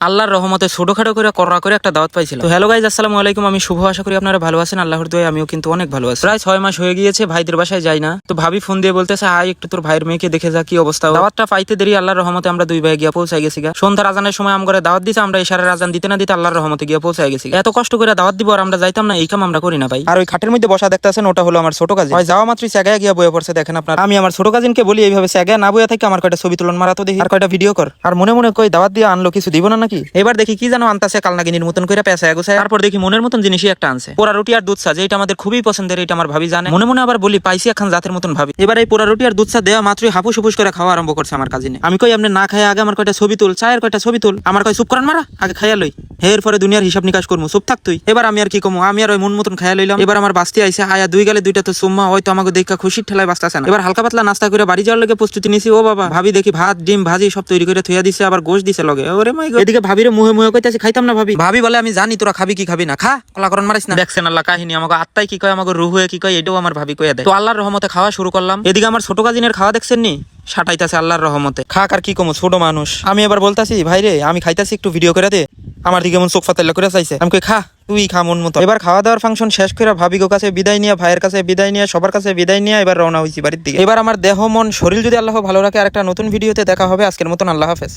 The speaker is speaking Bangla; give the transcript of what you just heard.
আল্লাহর রহমতে ছোটখাটো করে কররা করে একটা দাওয়াত পাইছিল। তো হ্যালো গাইজ, আসসালামু আলাইকুম। আমি শুভ, আশা করি আপনারা ভালো আছেন। আল্লাহর দোয়ায় আমিও কিন্তু অনেক ভালো আছি। প্রায় 6 মাস হয়ে গিয়েছে ভাইদের বাসায় যাই না। তো ভাবি ফোন দিয়ে বলতেছে, আয় একটু তোর ভাইয়ের মেয়েকে দেখে যা, কি অবস্থা। দাওয়াতটা পাইতে দেরি, আল্লাহর রহমতে আমরা দুই ভাই গিয়ে পৌঁছাই গেছি। সন্ধ্যার আজানের সময় আমগরে দাওয়াত দিছে, আমরা ইশারার আজান দিতে না দিতে আল্লাহর রহমতে গিয়ে পৌঁছাই গেছি। এত কষ্ট করে দাওয়াত দিব আর আমরা যাইতাম না, এই কাম আমরা করি না ভাই। আর ওই খাটের মধ্যে বসা দেখতেছেন, ওটা হলো আমার ছোট কাজিন। যাওয়া মাত্রই জায়গায় গিয়ে বয়ে পড়ছে, দেখেন আপনার। আমি আমার ছোট কাজিনকে বলি, এইভাবে জায়গায় না বয়ে থেকে আমার কয়টা ছবি তুলন মারা তো দেখি, আর কয়টা ভিডিও কর। আর মনে মনে কই দাওয়াত দিয়ে আনলো, কিছু দিব না নাকি। এবার দেখি কি যেন আনতাছে, কালনাগিনীর মতন করে পেঁচা এগোছায়। তারপর দেখি মনের মতন জিনিসই একটা আনছে, পোড়া রুটি আর দুধ চা, যেটা আমাদের খুবই পছন্দের, এটা আমার ভাবি জানে। মনে মনে আবার বলি, পাইছি এখন জাতের মতন ভাবি। এবার এই পোড়া রুটি আর দুধ চা দেওয়া মাত্রই হাপুস হুপুস করে খাওয়া আরম্ভ করছে আমার কাজিনে। আমি কই, আপনি না খাই আগে আমার কয়টা ছবি তুল, চায়ের কয়টা ছবি তুল। আমার কয়, চুপ করান মারা, আগে খাইয়া লই, এরপরে দুনিয়ার হিসাব নিকাশ করবো, চুপ থাক তুই। এবার আমি আর কি কমু, আমি আর ওই মন মতন খাইয়া লইলাম। এবার আমার বাস্তি আইসে, আয়া দুই গালে দুইটা তো সুম্মা, হয়তো আমাকে দেখা খুশির ঠেলায় বাঁচতেছে না। এবার হালকা পাতলা নাস্তা করে বাড়ি যাওয়ার লগে প্রস্তুতি নিছি। ও বাবা, ভাবি দেখি ভাত ডিম ভাজি সব তৈরি করে থইয়া দিছে, আবার গোশ দিছে লগে। ওরে মাই গড, এদিকে ভাবিরে মুহে মুহে কইতাছি খাইতাম না ভাবি। ভাবি বলে, আমি জানি তোরা খাবি কি খাবি না, খা, কলাকরণ মারিস না। দেখছেন আল্লাহ কাহিনী, আমাকে আত্মাই কি কয়, আমাকে রুহুয়ে কি কয়, এটাও আমার ভাবি কইয়া দেয়। তো আল্লাহর রহমতে খাওয়া শুরু করলাম। এদিকে আমার ছোট কাজিনের খাওয়া দেখছেন নি, সাটাইতাছে আল্লাহর রহমতে। খাক আর কি কমু, ছোট মানুষ। আমি এবার বলতাছি, ভাই রে আমি খাইতাছি, একটু ভিডিও করে দে। আমার দিকে এমন চোখ ফাতাল্লা করে চাইছে। আমি কই, খা তুই খা মন মতো। এবার খাওয়া দাওয়ার ফাংশন শেষ করে ভাবি গো কাছে বিদায় নিয়ে, ভাইয়ের কাছে বিদায় নিয়ে, সবার কাছে বিদায় নিয়ে এবার রওনা হইছি বাড়ির দিকে। এবার আমার দেহ মন শরীর যদি আল্লাহ ভালো রাখে, আর একটা নতুন ভিডিওতে দেখা হবে। আজকের মতন আল্লাহ হাফেজ।